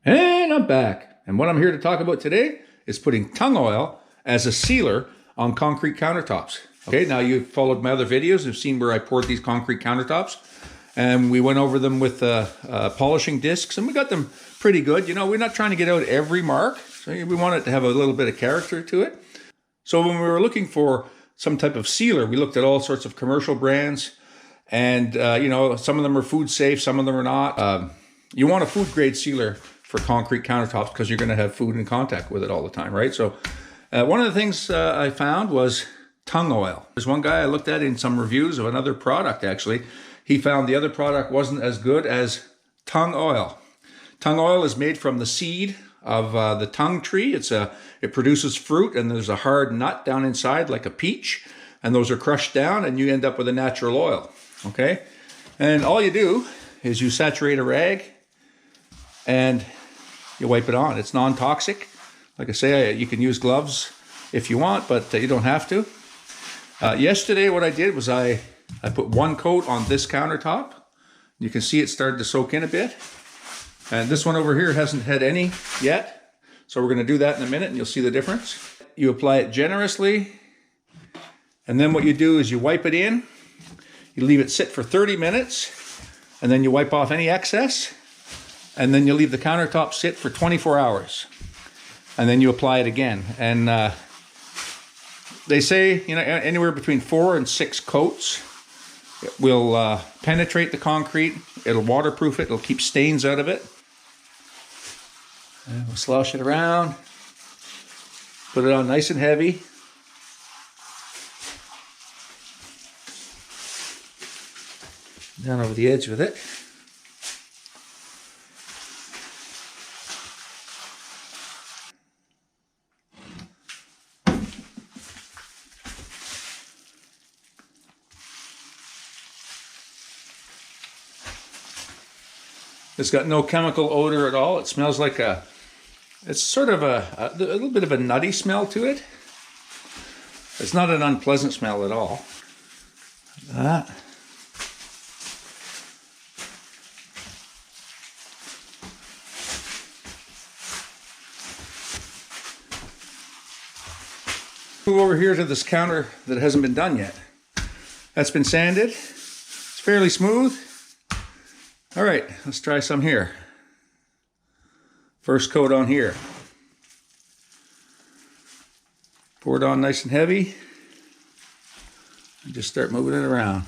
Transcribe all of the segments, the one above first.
And I'm back. And what I'm here to talk about today is putting tung oil as a sealer on concrete countertops. Okay, now you've followed my other videos. You've seen where I poured these concrete countertops. And we went over them with polishing discs, and we got them pretty good. You know, we're not trying to get out every mark. So we want it to have a little bit of character to it. So when we were looking for some type of sealer, we looked at all sorts of commercial brands. And, you know, some of them are food safe, some of them are not. You want a food grade sealer for concrete countertops because you're going to have food in contact with it all the time, right? So one of the things I found was tung oil. There's one guy I looked at in some reviews of another product, actually. He found the other product wasn't as good as tung oil. Tung oil is made from the seed of the tung tree. It produces fruit, and there's a hard nut down inside like a peach, and those are crushed down, and you end up with a natural oil, okay? And all you do is you saturate a rag, and you wipe it on. It's non-toxic. Like I say, you can use gloves if you want, but you don't have to. Yesterday, what I did was I put one coat on this countertop. You can see it started to soak in a bit. And this one over here hasn't had any yet. So we're going to do that in a minute, and you'll see the difference. You apply it generously. And then what you do is you wipe it in. You leave it sit for 30 minutes. And then you wipe off any excess. And then you leave the countertop sit for 24 hours. And then you apply it again. And they say, you know, anywhere between 4 and 6 coats will penetrate the concrete. It'll waterproof it. It'll keep stains out of it. And we'll slosh it around. Put it on nice and heavy. Down over the edge with it. It's got no chemical odor at all. It smells like it's sort of a little bit of a nutty smell to it. It's not an unpleasant smell at all. That. Move over here to this counter that hasn't been done yet. That's been sanded. It's fairly smooth. All right, let's try some here. First coat on here. Pour it on nice and heavy. And just start moving it around.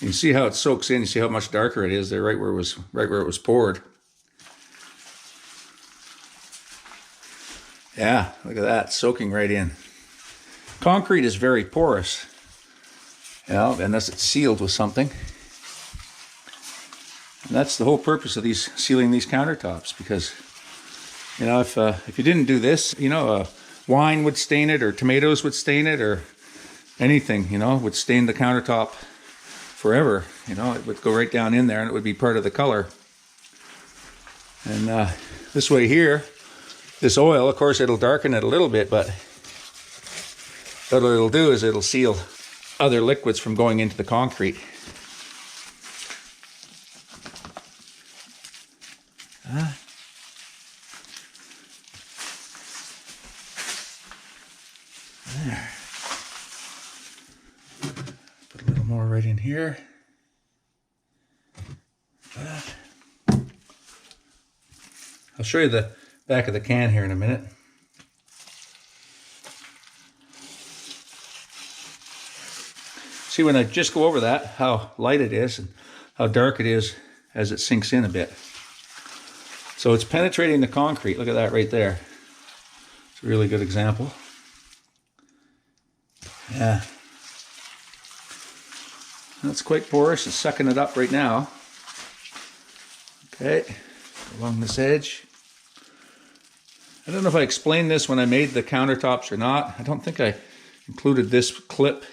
You can see how it soaks in. You see how much darker it is there, right where it was poured. Yeah, look at that, soaking right in. Concrete is very porous. Yeah, unless it's sealed with something. And that's the whole purpose of sealing these countertops, because, you know, if you didn't do this, you know, wine would stain it, or tomatoes would stain it, or anything, you know, would stain the countertop forever. You know, it would go right down in there, and it would be part of the color. And this way here, this oil, of course, it'll darken it a little bit, but what it'll do is it'll seal other liquids from going into the concrete. There. Put a little more right in here. That. I'll show you the back of the can here in a minute. See, when I just go over that, how light it is and how dark it is as it sinks in a bit. So it's penetrating the concrete. Look at that right there. It's a really good example. Yeah. That's quite porous. It's sucking it up right now. Okay, along this edge. I don't know if I explained this when I made the countertops or not. I don't think I included this clip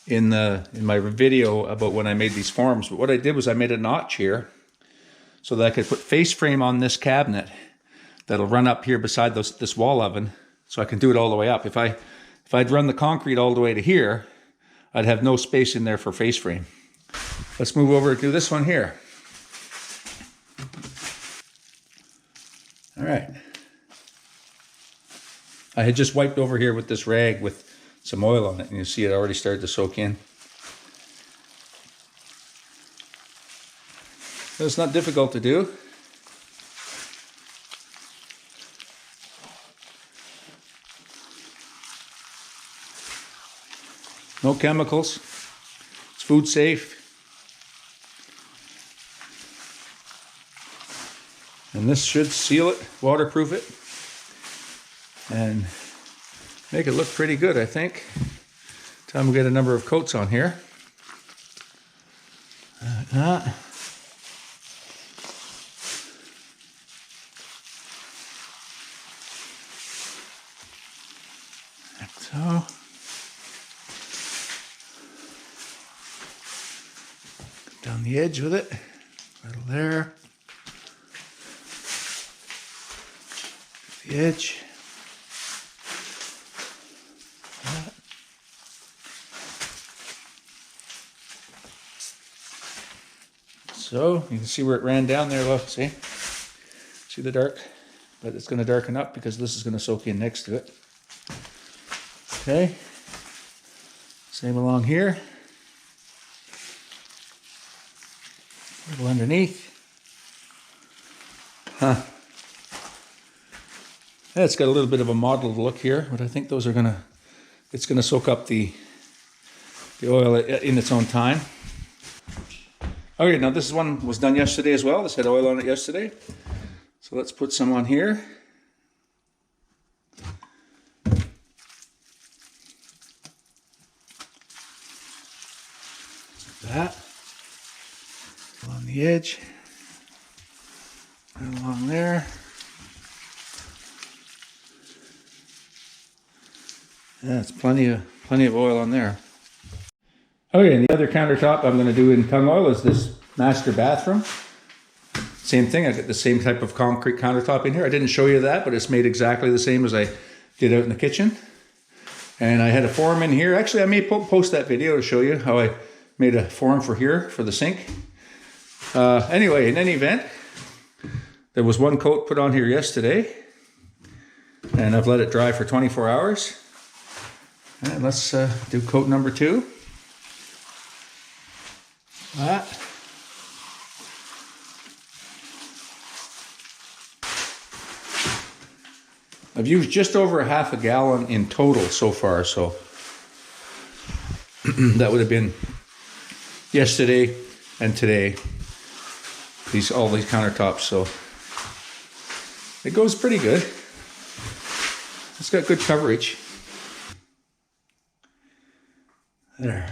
in my video about when I made these forms. But what I did was I made a notch here so that I could put face frame on this cabinet that'll run up here beside this wall oven, so I can do it all the way up. If I'd run the concrete all the way to here, I'd have no space in there for face frame. Let's move over to this one here. All right. I had just wiped over here with this rag with some oil on it, and you see it already started to soak in. It's not difficult to do. No chemicals. It's food safe. And this should seal it, waterproof it, and make it look pretty good, I think. Time we get a number of coats on here. Like that. Like so. Go down the edge with it. Right there. The edge. That. So you can see where it ran down there. Look, see the dark, but it's going to darken up because this is going to soak in next to it. Okay, same along here. A little underneath. Huh. Yeah, it's got a little bit of a mottled look here, but I think those are it's gonna soak up the oil in its own time. Okay, now this one was done yesterday as well. This had oil on it yesterday. So let's put some on here. Like that. Along the edge. Right along there. Yeah, it's plenty of oil on there. Okay, and the other countertop I'm going to do in Tung Oil is this master bathroom. Same thing, I got the same type of concrete countertop in here. I didn't show you that, but it's made exactly the same as I did out in the kitchen. And I had a form in here. Actually, I may post that video to show you how I made a form for here for the sink. Anyway, in any event, there was one coat put on here yesterday, and I've let it dry for 24 hours. And let's do coat number 2. That. I've used just over a half a gallon in total so far, so that would have been yesterday and today. All these countertops, so it goes pretty good. It's got good coverage. There.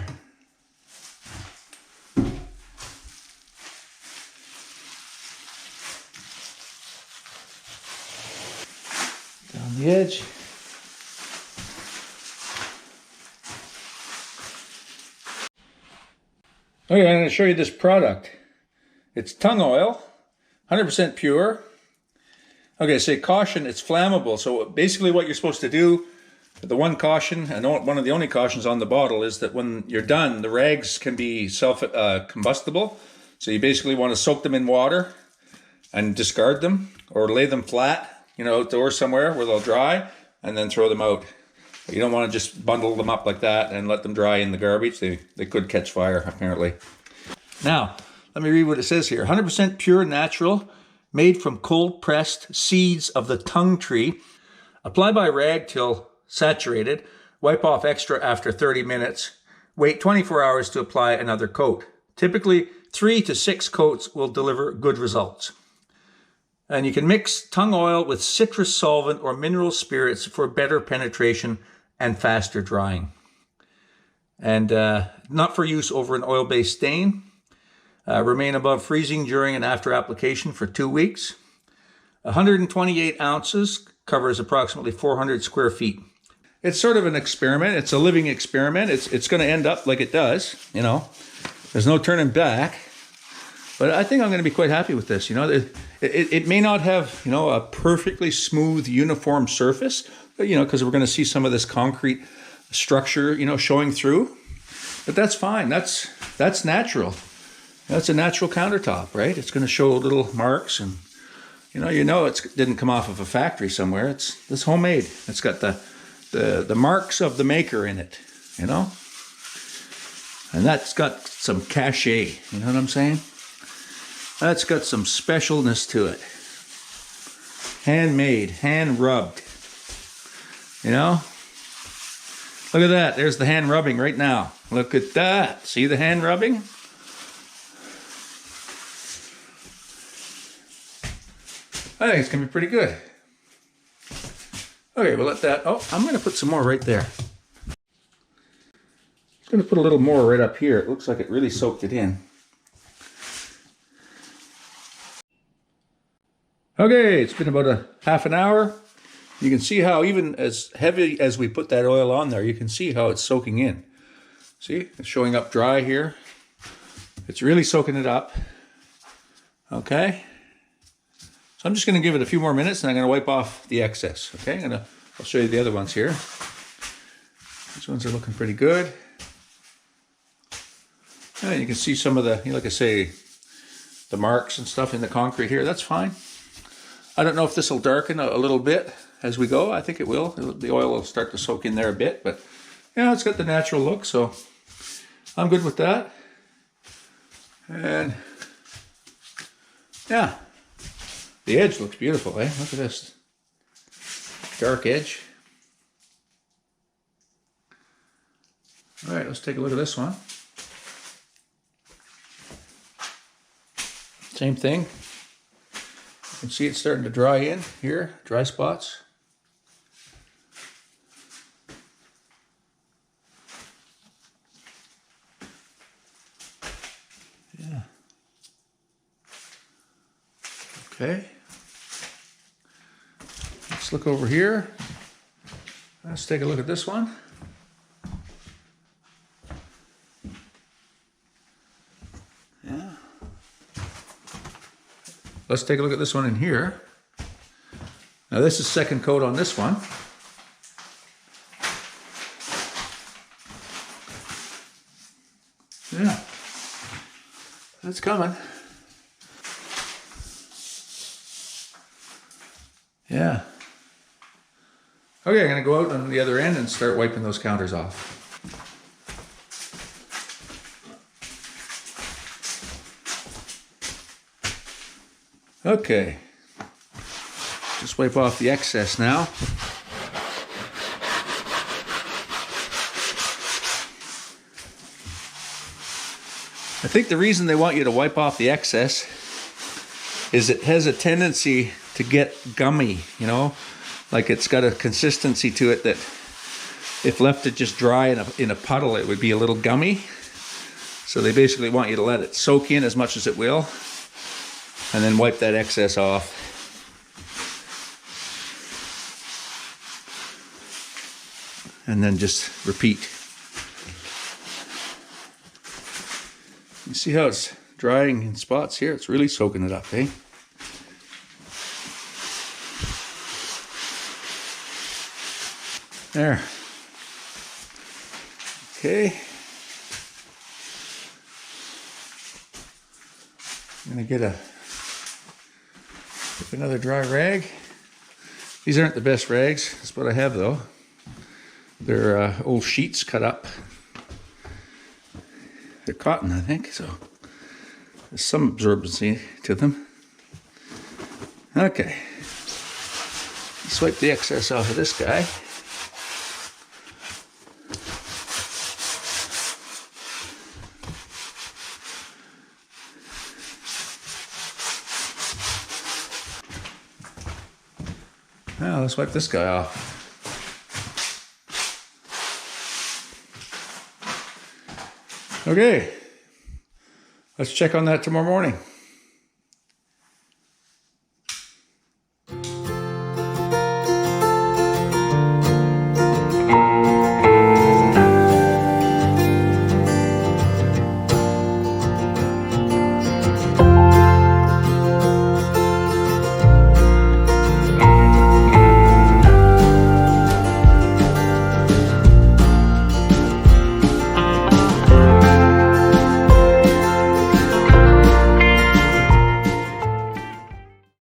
Down the edge. Okay, I'm going to show you this product. It's Tung Oil, 100% pure. Okay, say caution, it's flammable. So basically what you're supposed to do, the one caution, and one of the only cautions on the bottle is that when you're done, the rags can be self-combustible. So you basically want to soak them in water and discard them, or lay them flat, outdoors somewhere where they'll dry, and then throw them out. You don't want to just bundle them up like that and let them dry in the garbage. They could catch fire, apparently. Now, let me read what it says here. 100% pure natural, made from cold-pressed seeds of the tung tree. Apply by rag till saturated. Wipe off extra after 30 minutes. Wait 24 hours to apply another coat. Typically, 3 to 6 coats will deliver good results. And you can mix tung oil with citrus solvent or mineral spirits for better penetration and faster drying. And not for use over an oil-based stain. Remain above freezing during and after application for 2 weeks. 128 ounces covers approximately 400 square feet. It's sort of an experiment. It's a living experiment. It's going to end up like it does, There's no turning back. But I think I'm going to be quite happy with this. It may not have, a perfectly smooth, uniform surface, but, because we're going to see some of this concrete structure, showing through. But that's fine. That's natural. That's a natural countertop, right? It's going to show little marks and, You know it didn't come off of a factory somewhere. It's homemade. It's got the marks of the maker in it, you know? And that's got some cachet, you know what I'm saying? That's got some specialness to it. Handmade, hand rubbed. You know? Look at that. There's the hand rubbing right now. Look at that. See the hand rubbing? I think it's going to be pretty good. Okay, we'll let that... Oh, I'm going to put some more right there. I'm going to put a little more right up here. It looks like it really soaked it in. Okay, it's been about a half an hour. You can see how even as heavy as we put that oil on there, you can see how it's soaking in. See, it's showing up dry here. It's really soaking it up. Okay. So I'm just going to give it a few more minutes and I'm going to wipe off the excess. Okay, I'll show you the other ones here. These ones are looking pretty good. And you can see some of the, like I say, the marks and stuff in the concrete here. That's fine. I don't know if this will darken a little bit as we go. I think it will. The oil will start to soak in there a bit, but yeah, it's got the natural look, so I'm good with that. And yeah, the edge looks beautiful, eh? Look at this dark edge. All right, let's take a look at this one. Same thing. You can see it's starting to dry in here, dry spots. Yeah. Okay. Let's look over here. Let's take a look at this one. Yeah. Let's take a look at this one in here. Now this is second coat on this one. Yeah. That's coming. Yeah. Okay, I'm going to go out on the other end and start wiping those counters off. Okay. Just wipe off the excess now. I think the reason they want you to wipe off the excess is it has a tendency to get gummy, you know, like it's got a consistency to it that if left to just dry in a puddle, it would be a little gummy. So they basically want you to let it soak in as much as it will and then wipe that excess off. And then just repeat. You see how it's drying in spots here? It's really soaking it up, eh? There. Okay. I'm gonna get another dry rag. These aren't the best rags. That's what I have though. They're old sheets cut up. They're cotton, I think, so there's some absorbency to them. Okay. Let's wipe the excess off of this guy. Now let's wipe this guy off. Okay, let's check on that tomorrow morning.